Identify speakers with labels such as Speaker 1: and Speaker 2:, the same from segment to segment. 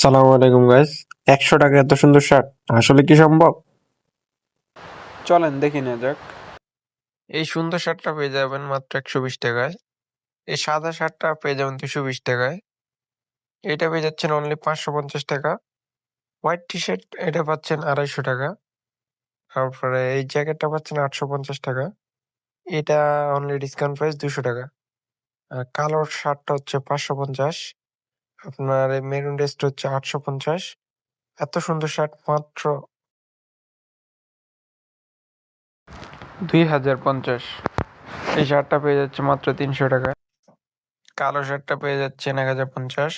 Speaker 1: সালাম আলাইকুম গাইস। 100 টাকা এত সুন্দর শার্ট আসলে কি সম্ভব? চলেন দেখে নেওয়া যাক। এই সুন্দর শার্টটা পেয়ে যাবেন মাত্র 120 টাকায়। এই সাদা শার্টটা পেয়ে যাবেন 220 টাকায়। এটা পেয়ে যাচ্ছেন অনলি 550 টাকা। হোয়াইট টি শার্ট এটা পাচ্ছেন 250 টাকা। তারপরে এই জ্যাকেটটা পাচ্ছেন 850 টাকা। এটা অনলি ডিসকাউন্ট প্রাইস 200 টাকা। আর কালো শার্টটা হচ্ছে 550। আপনার এই মেরুন ড্রেসটা হচ্ছে 850। এত সুন্দর শার্ট মাত্র 2050। এই শার্টটা পেয়ে যাচ্ছে মাত্র 300 টাকায়। কালো শার্টটা পেয়ে যাচ্ছেন 1050।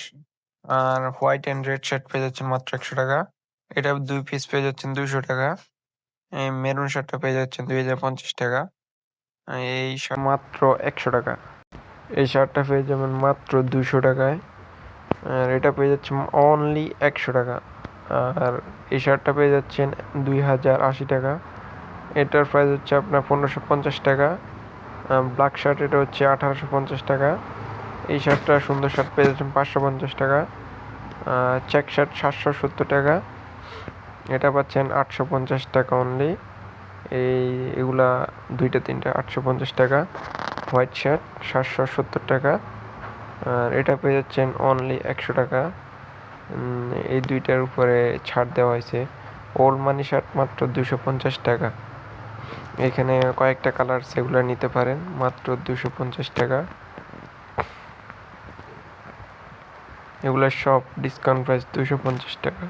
Speaker 1: আর হোয়াইট অ্যান্ড রেড শার্ট পেয়ে যাচ্ছেন মাত্র 100 টাকা। এটা 2 পিস পেয়ে যাচ্ছেন 200 টাকা। এই মেরুন শার্টটা পেয়ে যাচ্ছেন 2050 টাকা। এই শার্ট মাত্র 100 টাকা। এই শার্টটা পেয়ে যাবেন মাত্র 200 টাকায়। আর এটা পেয়ে যাচ্ছেন অনলি 100 টাকা। আর এই শার্টটা পেয়ে যাচ্ছেন 2080 টাকা। এটার প্রাইস হচ্ছে আপনার 1550 টাকা। ব্ল্যাক শার্ট এটা হচ্ছে 1850 টাকা। এই শার্টটা সুন্দর শার্ট পেয়ে যাচ্ছেন 550 টাকা। চেক শার্ট 770 টাকা। এটা পাচ্ছেন 850 টাকা অনলি। এগুলা দুইটা তিনটা 850 টাকা। হোয়াইট শার্ট 770 টাকা। আর এটা পেয়ে যাচ্ছেন অনলি 100 টাকা। এই দুইটার উপরে ছাড় দেওয়া হয়েছে। ওল্ড মানি শার্ট মাত্র 250 টাকা। এখানে কয়েকটা কালার সেগুলো নিতে পারেন মাত্র 250 টাকা। এগুলো সব ডিসকাউন্ট প্রাইস 250 টাকা।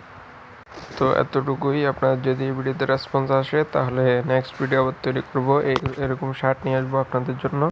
Speaker 1: তো এতটুকুই। আপনার যদি এই ভিডিওতে রেসপন্স আসে তাহলে নেক্সট ভিডিও আবার তৈরি করবো, এরকম শার্ট নিয়ে আসবো আপনাদের জন্য।